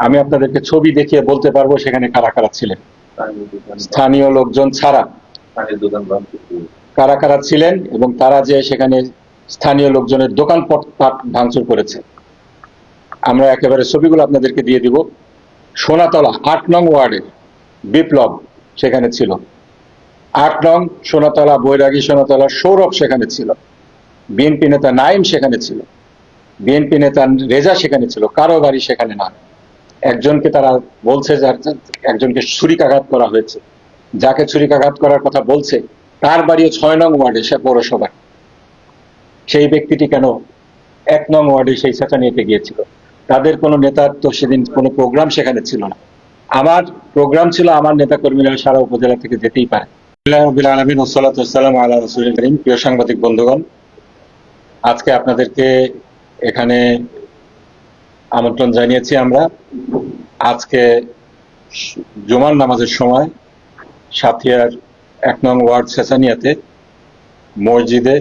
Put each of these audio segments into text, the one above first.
আমি আপনাদেরকে ছবি দেখিয়ে বলতে পারবো সেখানে কারা কারা ছিলেন, স্থানীয় লোকজন ছাড়া কারা কারা ছিলেন এবং তারা যে সেখানে স্থানীয় লোকজনের দোকানপাট ভাঙচুর করেছে। আমরা একেবারে ছবিগুলো আপনাদেরকে দিয়ে দিব। সোনাতলা ৮ নং ওয়ার্ডের বিপ্লব সেখানে ছিল, ৮ নং সোনাতলা, বৈরাগী সোনাতলা সৌরভ সেখানে ছিল, বিএনপি নেতা নাইম সেখানে ছিল, বিএনপি নেতা রেজা সেখানে ছিল, কারো বাড়ি সেখানে না। একজনকে তারা বলছে যে একজনকে ছুরিকাঘাত করা হয়েছে, যাকে ছুরিকাঘাত করার কথা বলছে তার বাড়িও ৬ নং ওয়ার্ডে সে পৌরসভায়। সেই ব্যক্তিটি কেন ১ নং ওয়ার্ডে সেই চেঁচানিয়াতে গিয়েছিল? তাদের কোনো নেতার তো সেদিন কোনো প্রোগ্রাম সেখানে ছিল না। আমার প্রোগ্রাম ছিল, আমার নেতা কর্মীরা সারা উপজেলা থেকে যেতেই পারে। আলমিন ওসলাত ওসালাম আলা রাসূলিল কারীম। প্রিয় সাংবাদিক বন্ধুগণ, আজকে আপনাদেরকে এখানে আমন্ত্রণ জানিয়েছি আমরা। আজকে জুমার নামাজের সময় সাথিয়ার ১ নং ওয়ার্ড চেঁচানিয়াতে মসজিদে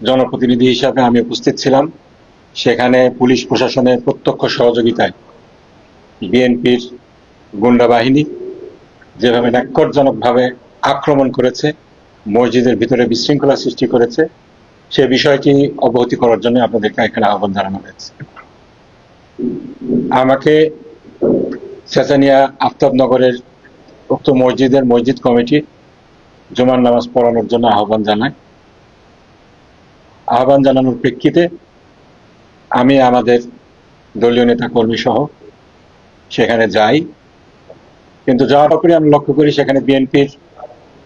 জনপ্রতিনিধি হিসাবে আমি উপস্থিত ছিলাম। সেখানে পুলিশ প্রশাসনের প্রত্যক্ষ সহযোগিতায় বিএনপির গুন্ডা বাহিনী যেভাবে ন্যাক্কারজনকভাবে আক্রমণ করেছে, মসজিদের ভিতরে বিশৃঙ্খলা সৃষ্টি করেছে, সে বিষয়টি অবগতি করার জন্য আপনাদেরকে এখানে আহ্বান জানানো হয়েছে। আমাকে চেঁচানিয়া আফতাবনগরের উক্ত মসজিদের মসজিদ কমিটি জুমার নামাজ পড়ানোর জন্য আহ্বান জানায়। আহ্বান জানানোর প্রেক্ষিতে আমি আমাদের দলীয় নেতা কর্মী সহ সেখানে যাই, কিন্তু যাওয়ার পরে আমি লক্ষ্য করি সেখানে বিএনপির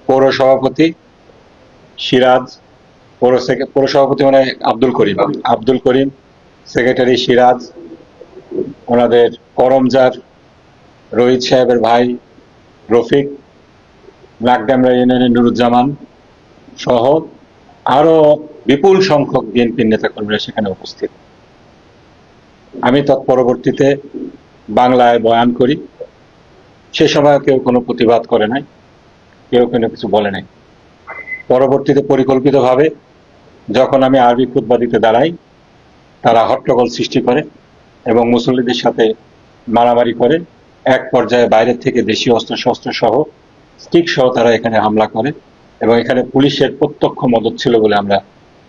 পৌর সভাপতি সিরাজ, পৌর সভাপতি মানে আব্দুল করিম, সেক্রেটারি সিরাজ, ওনাদের করমজার রোহিত সাহেবের ভাই রফিক, নাকডামরা ইউনিয়নের নুরুজ্জামান সহ আরো বিপুল সংখ্যক বিএনপির নেতাকর্মীরা সেখানে উপস্থিত। আমি তৎপরবর্তীতে বাংলায় বয়ান করি। সে সময় কেউ কোনো প্রতিবাদ করে নাই, কেউ কোনো কিছু বলে নাই। পরবর্তীতে পরিকল্পিতভাবে যখন আমি আরবি খুতবা দিতে দাঁড়াই, তারা হট্টগোল সৃষ্টি করে এবং মুসল্লিদের সাথে মারামারি করে। এক পর্যায়ে বাইরের থেকে দেশীয় অস্ত্রশস্ত্র সহ স্টিক সহ তারা এখানে হামলা করে এবং এখানে পুলিশের প্রত্যক্ষ মদত ছিল বলে আমরা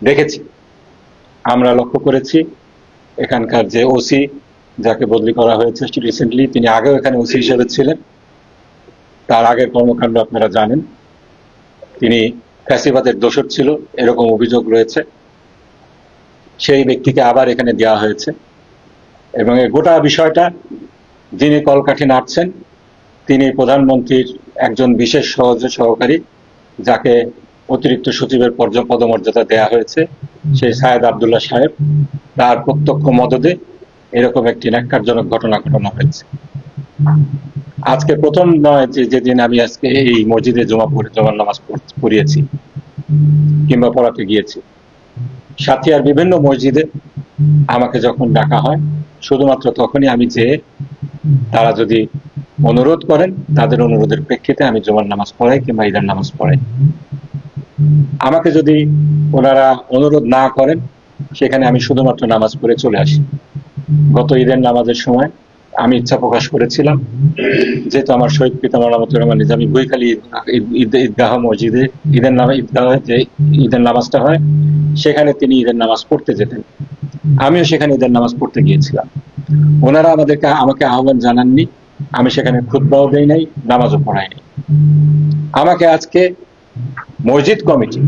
দেখেছি। আমরা লক্ষ্য করেছি এখানকার যে ওসি, যাকে বদলি করা হয়েছে রিসেন্টলি, তিনি আগেও এখানে ওসি হিসেবে ছিলেন। তার আগের কর্মকাণ্ড আপনারা জানেন। তিনি ফ্যাসিবাদের দোষর ছিল এরকম অভিযোগ রয়েছে। সেই ব্যক্তিকে আবার এখানে দেওয়া হয়েছে এবং এই গোটা বিষয়টা যিনি কলকাঠি নাড়ছেন তিনি প্রধানমন্ত্রীর একজন বিশেষ সহকারী, যাকে অতিরিক্ত সচিবের পদমর্যাদা দেয়া হয়েছে, সেই সায়েদ আবদুল্লাহ সাহেব। তার প্রত্যক্ষ মদদে এরকম একটি ন্যাক্কারজনক ঘটনা হয়েছে। আজকে প্রথম নয় যেদিন আমি আজকে এই মসজিদে জুমার নামাজ পড়িয়েছি কিংবা পড়াতে গিয়েছি। সাথিয়ার বিভিন্ন মসজিদে আমাকে যখন ডাকা হয় শুধুমাত্র তখনই আমি যেয়ে, তারা যদি অনুরোধ করেন তাদের অনুরোধের প্রেক্ষিতে আমি জুমার নামাজ পড়াই কিংবা ঈদের নামাজ পড়াই। আমাকে যদি ওনারা অনুরোধ না করেন সেখানে আমি শুধুমাত্র নামাজ পড়ে চলে আসি। গত ঈদের নামাজের সময় আমি ইচ্ছা প্রকাশ করেছিলাম, যেহেতু আমার শহীদ পিতা মওলানা রহমান নিজামী বইখালী ঈদগাহ মসজিদে ঈদগাহে যে ঈদের নামাজটা হয় সেখানে তিনি ঈদের নামাজ পড়তে যেতেন। আমিও সেখানে ঈদের নামাজ পড়তে গিয়েছিলাম। ওনারা আমাকে আহ্বান জানাননি, আমি সেখানে খুতবাও দেই নাই, নামাজও পড়াই নাই। আমাকে আজকে মসজিদ কমিটি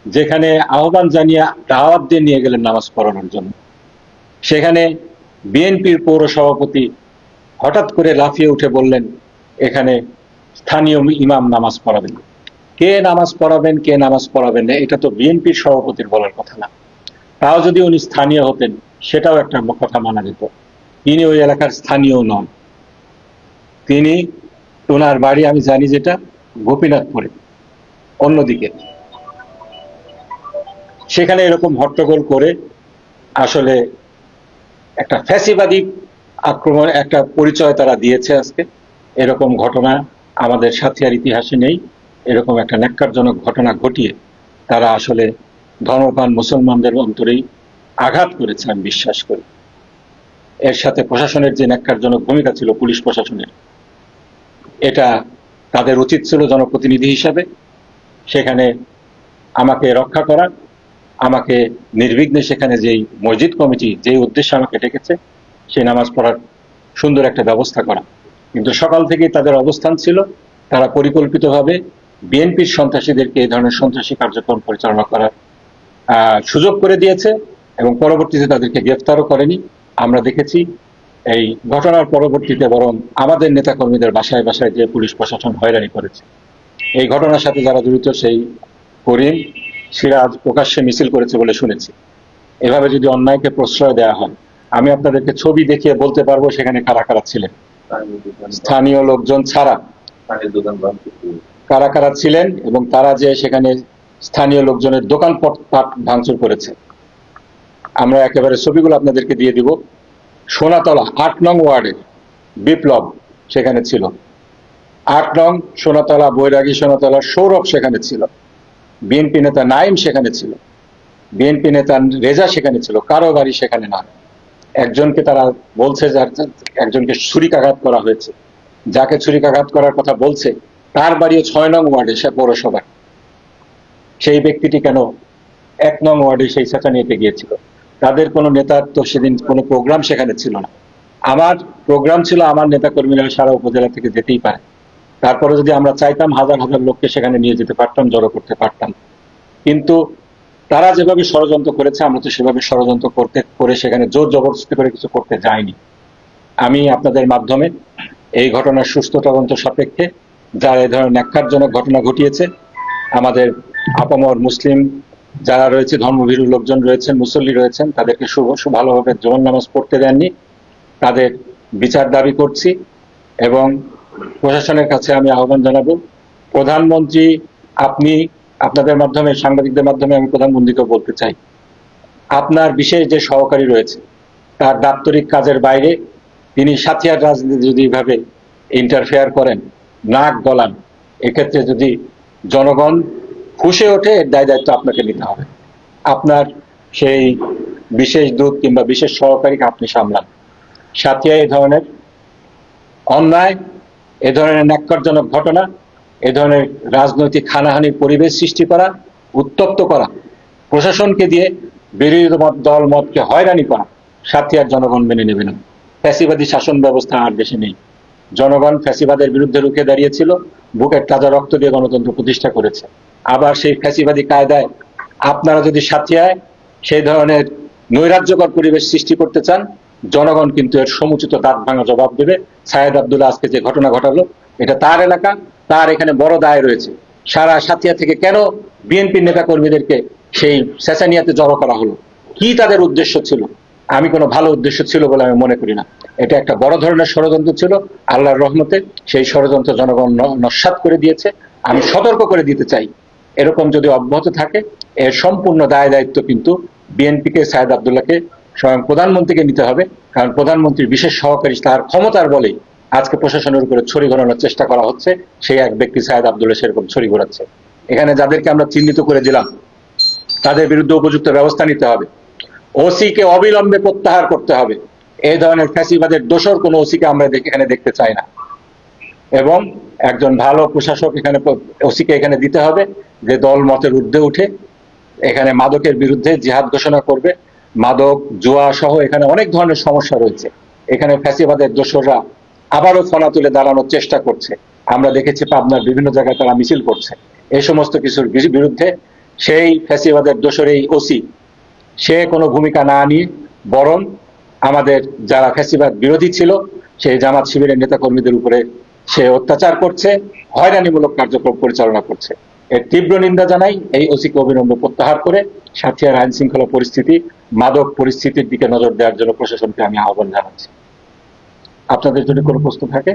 যেখানে আহ্বান জানিয়ে দাওয়াত দিয়ে নিয়ে গেলেন নামাজ পড়ানোর জন্য, সেখানে বিএনপির পৌর সভাপতি হঠাৎ করে লাফিয়ে উঠে বললেন এখানে স্থানীয় ইমাম নামাজ পড়াবেন। কে নামাজ পড়াবেন না, এটা তো বিএনপির সভাপতির বলার কথা না। তাও যদি উনি স্থানীয় হতেন সেটাও একটা কথা মানা যেত। তিনি ওই এলাকার স্থানীয় নন। তিনি, ওনার বাড়ি আমি জানি যেটা গোপীনাথপুরে অন্যদিকে। সেখানে এরকম হট্টগোল করে আসলে একটা ফ্যাসিবাদী আক্রমণ, একটা পরিচয় তারা দিয়েছে আজকে। এরকম ঘটনা আমাদের সাথিয়ার ইতিহাসে নেই। এরকম একটা ন্যাক্কারজনক ঘটনা ঘটিয়ে তারা আসলে ধর্মপ্রাণ মুসলমানদের অন্তরেই আঘাত করেছে আমি বিশ্বাস করি। এর সাথে প্রশাসনের যে ন্যাক্কারজনক ভূমিকা ছিল পুলিশ প্রশাসনের, এটা তাদের উচিত ছিল জনপ্রতিনিধি হিসাবে সেখানে আমাকে রক্ষা করা, আমাকে নির্বিঘ্নে সেখানে যেই মসজিদ কমিটি যেই উদ্দেশ্যে আমাকে ডেকেছে সেই নামাজ পড়ার সুন্দর একটা ব্যবস্থা করা। কিন্তু সকাল থেকেই তাদের অবস্থান ছিল তারা পরিকল্পিতভাবে বিএনপির সন্ত্রাসীদেরকে এই ধরনের সন্ত্রাসী কার্যক্রম পরিচালনা করার সুযোগ করে দিয়েছে এবং পরবর্তীতে তাদেরকে গ্রেফতারও করেনি। আমরা দেখেছি এই ঘটনার পরবর্তীতে বরং আমাদের নেতাকর্মীদের বাসায় বাসায় যে পুলিশ প্রশাসন হয়রানি করেছে। এই ঘটনার সাথে যারা জড়িত সেই করিম, সিরাজ প্রকাশ্যে মিছিল করেছে বলে শুনেছি। এভাবে যদি অন্যায়কে প্রশ্রয় দেওয়া হয়, আমি আপনাদেরকে ছবি দেখিয়ে বলতে পারবো সেখানে কারা কারা ছিলেন, স্থানীয় লোকজন ছাড়া কারা কারা ছিলেন এবং তারা যে সেখানে স্থানীয় লোকজনের দোকানপাট ভাঙচুর করেছে। আমরা একেবারে ছবিগুলো আপনাদেরকে দিয়ে দিব। সোনাতলা ৮ নং ওয়ার্ডের বিপ্লব সেখানে ছিল, ৮ নং সোনাতলা, বৈরাগী সোনাতলা সৌরভ সেখানে ছিল, বিএনপি নেতা নাইম সেখানে ছিল, বিএনপি নেতা রেজা সেখানে ছিল, কারো বাড়ি সেখানে না। একজনকে তারা বলছে একজনকে ছুরিকাঘাত করা হয়েছে, যাকে ছুরিকাঘাত করার কথা বলছে তার বাড়িও ৬ নং ওয়ার্ডে সে পৌরসভায়। সেই ব্যক্তিটি কেন ১ নং ওয়ার্ডে সেই চেঁচানিতে গিয়েছিল? তাদের কোনো নেতার তো সেদিন কোনো প্রোগ্রাম সেখানে ছিল না। আমার প্রোগ্রাম ছিল, আমার নেতা কর্মীরা সারা উপজেলা থেকে যেতেই পারে, তারপরে যদি আমরা চাইতাম হাজার হাজার লোককে সেখানে নিয়ে যেতে পারতাম, জড়ো করতে পারতাম। কিন্তু তারা যেভাবে ষড়যন্ত্র করেছে আমরা তো সেভাবে ষড়যন্ত্র করে সেখানে জোর জবরদস্তি করে কিছু করতে যাইনি। আমি আপনাদের মাধ্যমে এই ঘটনার সুস্থ তদন্ত সাপেক্ষে যারা এই ধরনের ন্যাক্কারজনক ঘটনা ঘটিয়েছে, আমাদের আপামর মুসলিম যারা রয়েছে, ধর্মভীরু লোকজন রয়েছেন, মুসল্লি রয়েছেন, তাদেরকে ভালোভাবে জোহর নামাজ পড়তে দেননি, তাদের বিচার দাবি করছি। এবং প্রশাসনের কাছে আমি আহ্বান জানাবো, প্রধানমন্ত্রী, আপনি আপনাদের মাধ্যমে সাংবাদিকদের মাধ্যমে আমি প্রধানমন্ত্রীকে বলতে চাই, আপনার বিশেষ যে সহকারী রয়েছে তার দাপ্তরিক কাজের বাইরে তিনি সাথিয়ার রাজনীতি যদি এইভাবে ইন্টারফেয়ার করেন, নাক গলান, এক্ষেত্রে যদি জনগণ ফুঁসে ওঠে এর দায় দায়িত্ব আপনাকে নিতে হবে। আপনার সেই বিশেষ দূত কিংবা বিশেষ সহকারীকে আপনি সামলান। সাথিয়া এই ধরনের অন্যায়, এ ধরনের ন্যাক্কারজনক ঘটনা, এ ধরনের রাজনৈতিক হানাহানির পরিবেশ সৃষ্টি করা, উত্তপ্ত করা, প্রশাসনকে দিয়ে বিরোধী দল মতকে হয়রানি করা সাথিয়ার জনগণ মেনে নেবে না। ফ্যাসিবাদী শাসন ব্যবস্থা আর দেশে নেই। জনগণ ফ্যাসিবাদের বিরুদ্ধে রুখে দাঁড়িয়েছিল, বুকের তাজা রক্ত দিয়ে গণতন্ত্র প্রতিষ্ঠা করেছে। আবার সেই ফ্যাসিবাদী কায়দায় আপনারা যদি সাথিয়ায় সেই ধরনের নৈরাজ্যকর পরিবেশ সৃষ্টি করতে চান, জনগণ কিন্তু এর সমুচিত দাঁত ভাঙা জবাব দেবে। সায়েদ আব্দুল্লাহ আজকে যে ঘটনা ঘটালো, এটা তার এলাকা, তার এখানে বড় দায় রয়েছে। সারা সাথিয়া থেকে কেন বিএনপির নেতা কর্মীদেরকে সেই সেসানিয়াতে জড়ো করা হলো? কি তাদের উদ্দেশ্য ছিল? আমি কোনো ভালো উদ্দেশ্য ছিল বলে আমি মনে করি না। এটা একটা বড় ধরনের ষড়যন্ত্র ছিল। আল্লাহর রহমতে সেই ষড়যন্ত্র জনগণ নস্যাৎ করে দিয়েছে। আমি সতর্ক করে দিতে চাই, এরকম যদি অব্যাহত থাকে এর সম্পূর্ণ দায় দায়িত্ব কিন্তু বিএনপিকে, সায়েদ আব্দুল্লাহকে, স্বয়ং প্রধানমন্ত্রীকে নিতে হবে। কারণ প্রধানমন্ত্রীর বিশেষ সহকারী, তার ক্ষমতার বলেই আজকে প্রশাসনের উপরে ছড়ি ঘোরানোর চেষ্টা করা হচ্ছে। সেই এক ব্যক্তি সায়েদ আব্দুল্লাহ সেরকম ছড়ি ঘোরাচ্ছে। এখানে যাদেরকে আমরা চিহ্নিত করে দিলাম তাদের বিরুদ্ধে উপযুক্ত ব্যবস্থা নিতে হবে। ওসিকে অবিলম্বে প্রত্যাহার করতে হবে। এই ধরনের ফ্যাসিবাদের দোষর কোন ওসিকে আমরা এখানে দেখতে চাই না। এবং একজন ভালো প্রশাসক এখানে, ওসিকে এখানে দিতে হবে যে দল মতের ঊর্ধ্বে উঠে এখানে মাদকের বিরুদ্ধে জিহাদ ঘোষণা করবে। মাদক, জুয়া সহ এখানে অনেক ধরনের সমস্যা রয়েছে। এখানে ফ্যাসিবাদের দোসররা আবারও ফনা তুলে দাঁড়ানোর চেষ্টা করছে। আমরা দেখেছি পাবনার বিভিন্ন জায়গায় তারা মিছিল করছে। এই সমস্ত কিছুর বিরুদ্ধে সেই ফ্যাসিবাদের দোসর এই ওসি, সে কোনো ভূমিকা না নিয়ে বরং আমাদের যারা ফ্যাসিবাদ বিরোধী ছিল সেই জামাত শিবিরের নেতাকর্মীদের উপরে সে অত্যাচার করছে, হয়রানিমূলক কার্যক্রম পরিচালনা করছে। এর তীব্র নিন্দা জানাই। এই ওসিকে অবিলম্বে প্রত্যাহার করে সাথিয়ার আইন শৃঙ্খলা পরিস্থিতি, মাদক পরিস্থিতির দিকে নজর দেওয়ার জন্য প্রশাসনকে আমি আহ্বান জানাচ্ছি। আপনাদের যদি কোনো প্রশ্ন থাকে